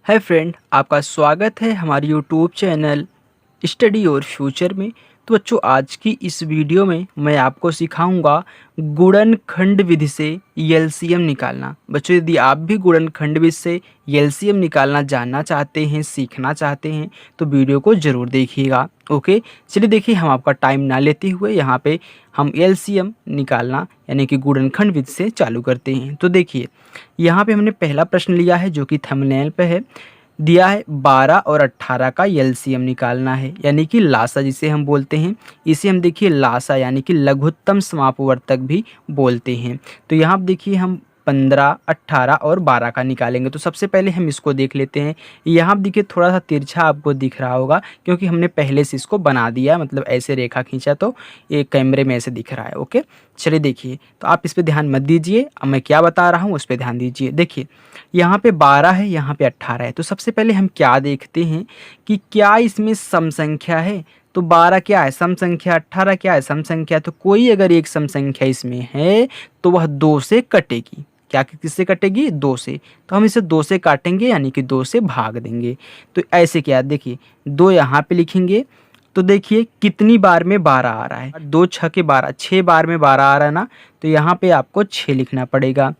Hi friend, आपका स्वागत है हमारे यूट्यूब चैनल स्टडी और फ्यूचर में। तो बच्चों, आज की इस वीडियो में मैं आपको सिखाऊंगा गुणनखंड विधि से एलसीएम निकालना। बच्चों, यदि आप भी गुणनखंड विधि से एलसीएम निकालना जानना चाहते हैं, सीखना चाहते हैं, तो वीडियो को ज़रूर देखिएगा। ओके, चलिए देखिए, हम आपका टाइम ना लेते हुए यहाँ पे हम एलसीएम निकालना यानी कि गुणनखंड विधि से चालू करते हैं। तो देखिए, यहाँ पे हमने पहला प्रश्न लिया है जो कि थंबनेल पे है, दिया है 12 और 18 का एलसीएम निकालना है यानी कि लासा जिसे हम बोलते हैं। इसे हम देखिए लासा यानी कि लघुत्तम समापवर्तक भी बोलते हैं। तो यहाँ आप देखिए, हम 15, 18 और 12 का निकालेंगे। तो सबसे पहले हम इसको देख लेते हैं। यहाँ आप देखिए, थोड़ा सा तिरछा आपको दिख रहा होगा क्योंकि हमने पहले से इसको बना दिया है, मतलब ऐसे रेखा खींचा तो ये कैमरे में ऐसे दिख रहा है। ओके, चलिए देखिए, तो आप इस पर ध्यान मत दीजिए, अब मैं क्या बता रहा हूँ उस पर ध्यान दीजिए। देखिए, यहाँ पे 12 है, यहाँ पे 18 है। तो सबसे पहले हम क्या देखते हैं कि क्या इसमें सम संख्या है। तो 12 क्या है, सम संख्या। 18 क्या है, सम संख्या। तो कोई अगर एक सम संख्या इसमें है तो वह 2 से कटेगी। क्या किससे कटेगी, 2 से। तो हम इसे 2 से काटेंगे यानी कि 2 से भाग देंगे। तो ऐसे क्या, देखिए 2 यहाँ पे लिखेंगे। तो देखिए कितनी बार में 12 आ रहा है, 2 6 के 12, 6 बार में 12 आ रहा है ना। तो यहाँ पे आपको 6 लिखना पड़ेगा।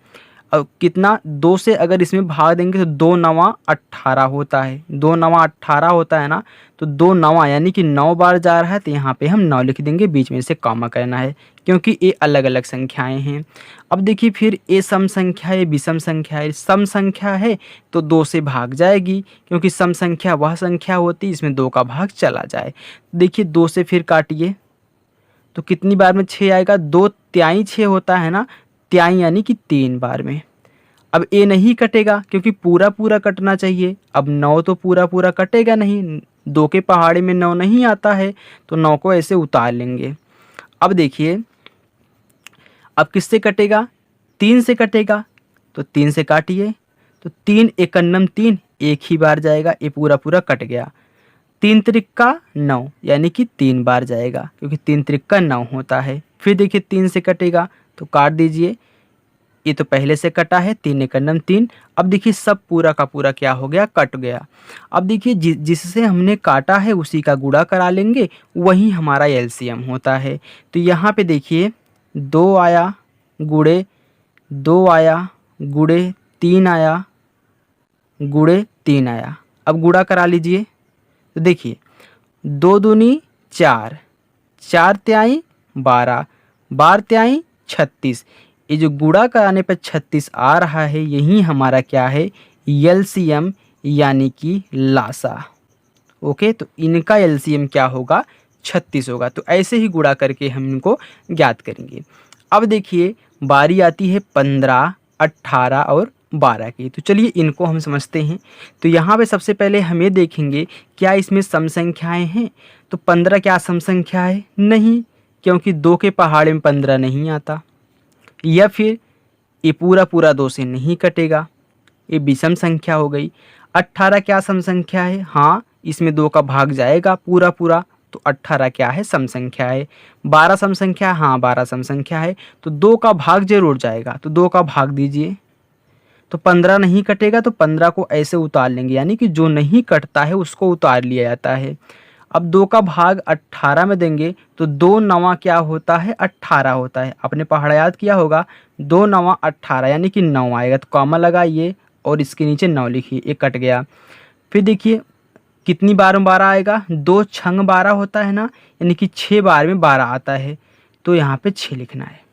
अब कितना, 2 से अगर इसमें भाग देंगे तो 2 नवा 18 होता है, 2 नवा 18 होता है ना। तो 2 नवा यानी कि 9 बार जा रहा है, तो यहाँ पे हम 9 लिख देंगे, बीच में से कॉमा करना है क्योंकि ये अलग अलग संख्याएं हैं। अब देखिए, फिर ये सम संख्या है, विषम संख्या है। सम संख्या है तो 2 से भाग जाएगी क्योंकि सम संख्या वह संख्या होती है इसमें 2 का भाग चला जाए। देखिए 2 से फिर काटिए तो कितनी बार में 6 आएगा, 2 त्याई 6 होता है ना, त्याई यानी कि 3 बार में। अब ए नहीं कटेगा क्योंकि पूरा पूरा कटना चाहिए। अब 9 तो पूरा पूरा कटेगा नहीं, 2 के पहाड़े में 9 नहीं आता है, तो 9 को ऐसे उतार लेंगे। अब देखिए, अब किससे कटेगा, 3 से कटेगा। तो 3 से काटिए तो 3 एकन्नम 3, एक ही बार जाएगा, ये पूरा पूरा कट गया। 3 त्रिक्का 9 यानी कि 3 बार जाएगा क्योंकि 3 त्रिक्का 9 होता है। फिर देखिए 3 से कटेगा तो काट दीजिए, ये तो पहले से कटा है, 3 एकन्नम 3। अब देखिए सब पूरा का पूरा क्या हो गया, कट गया। अब देखिए जिससे हमने काटा है उसी का गुणा करा लेंगे, वही हमारा एलसीएम होता है। तो यहाँ पे देखिए 2 आया गुड़े 2 आया गुड़े 3 आया गुड़े 3 आया। अब गुणा करा लीजिए तो देखिए 2 दूनी 4, 4 त्याई 12, 12 त्याई 36। ये जो गुणा कराने पर 36 आ रहा है, यही हमारा क्या है, एलसीएम यानी कि लासा। ओके, तो इनका एलसीएम क्या होगा, 36 होगा। तो ऐसे ही गुणा करके हम इनको ज्ञात करेंगे। अब देखिए बारी आती है 15, 18 और 12 की। तो चलिए इनको हम समझते हैं। तो यहाँ पे सबसे पहले हम ये देखेंगे क्या इसमें सम संख्याएँ हैं। तो 15 क्या सम संख्या है, नहीं, क्योंकि 2 के पहाड़े में 15 नहीं आता। या फिर ये पूरा पूरा 2 से नहीं कटेगा, ये विषम संख्या हो गई। 18 क्या सम संख्या है, हाँ, इसमें 2 का भाग जाएगा पूरा पूरा, तो 18 क्या है, सम संख्या है। 12 सम संख्या, हाँ 12 सम संख्या है, तो 2 का भाग जरूर जाएगा, तो 2 का भाग दीजिए। तो 15 नहीं कटेगा तो 15 को ऐसे उतार लेंगे, यानी कि जो नहीं कटता है उसको उतार लिया जाता है। अब 2 का भाग 18 में देंगे तो 2 नवा क्या होता है, 18 होता है। आपने पहाड़ा याद किया होगा, 2 नवा 18 यानी कि 9 आएगा। तो कॉमा लगाइए और इसके नीचे 9 लिखिए, ये कट गया। फिर देखिए कितनी बार में 12 आएगा, 2 छंग 12 होता है ना, यानी कि 6 बार में 12 आता है। तो यहाँ पे 6 लिखना है।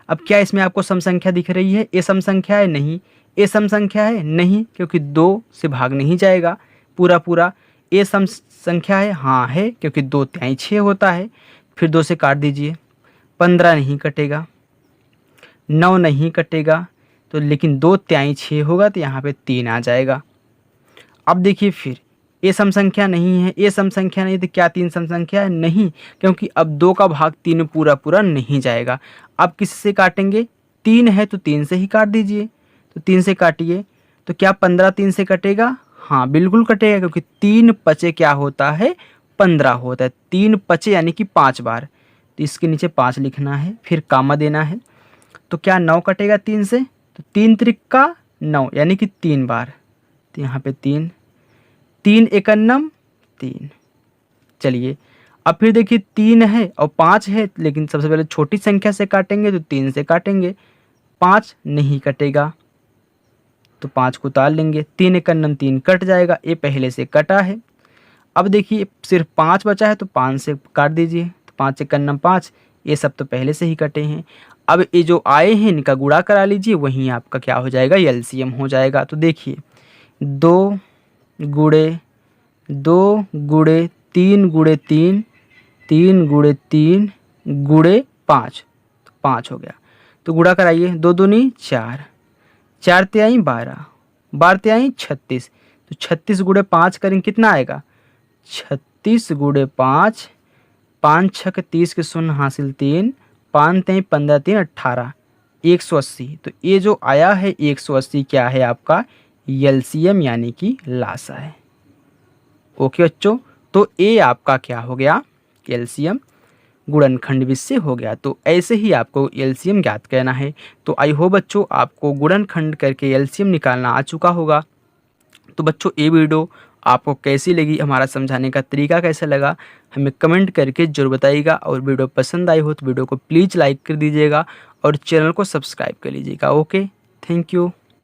अब क्या इसमें आपको सम संख्या दिख रही है, ये सम संख्या है, नहीं। ये सम संख्या है, नहीं, क्योंकि 2 से भाग नहीं जाएगा पूरा पूरा। ये सम संख्या है, हाँ है, क्योंकि 2 त्याई 6 होता है। फिर 2 से काट दीजिए। 15 नहीं कटेगा, 9 नहीं कटेगा, तो लेकिन 2 त्याई 6 होगा, तो यहाँ पे 3 आ जाएगा। अब देखिए फिर ये सम संख्या नहीं है, ये सम संख्या नहीं, तो क्या 3 सम संख्या है, नहीं, क्योंकि अब 2 का भाग 3 पूरा पूरा नहीं जाएगा। अब किससे काटेंगे, 3 है तो 3 से ही काट दीजिए। तो 3 से काटिए तो क्या 15 3 से कटेगा, हाँ बिल्कुल कटेगा, क्योंकि 3 पचे क्या होता है, 15 होता है। 3 पचे यानी कि 5 बार, तो इसके नीचे 5 लिखना है, फिर कामा देना है। तो क्या 9 कटेगा 3 से, तो 3 त्रिक्का 9 यानी कि 3 बार, तो यहाँ पे 3, 3 एकन्नम 3। चलिए अब फिर देखिए 3 है और 5 है, लेकिन सबसे पहले छोटी संख्या से काटेंगे तो 3 से काटेंगे, 5 नहीं कटेगा तो 5 को उतार लेंगे, 3 एकन्नम 3 कट जाएगा, ये पहले से कटा है। अब देखिए सिर्फ 5 बचा है तो 5 से काट दीजिए, तो 5 एकन्नम 5, ये सब तो पहले से ही कटे हैं। अब ये जो आए हैं इनका गुणा करा लीजिए, वहीं आपका क्या हो जाएगा, एलसीएम हो जाएगा। तो देखिए 2 गुणे 2 गुणे 3 गुणे 3, 3 गुणे 3 गुणे 5, तो 5 हो गया। तो गुणा कराइए, 2 दूनी 4, 4 तिहाई 12, 12 तिहाई 36, तो 36 गुणे 5 करेंगे कितना आएगा, 36 गुणे 5, 5 छक 30 के शून्य हासिल 3, 5 तिहाई 15 3 18, 180। तो ये जो आया है 180 क्या है आपका एलसीएम यानी कि लासा है। ओके बच्चों, तो ये आपका क्या हो गया एलसीएम गुणनखंड विधि हो गया। तो ऐसे ही आपको एलसीएम ज्ञात करना है। तो आई होप बच्चों आपको गुणनखंड करके एलसीएम निकालना आ चुका होगा। तो बच्चों ये वीडियो आपको कैसी लगी, हमारा समझाने का तरीका कैसा लगा, हमें कमेंट करके जरूर बताइएगा। और वीडियो पसंद आई हो तो वीडियो को प्लीज़ लाइक कर दीजिएगा और चैनल को सब्सक्राइब कर लीजिएगा। Okay, thank you.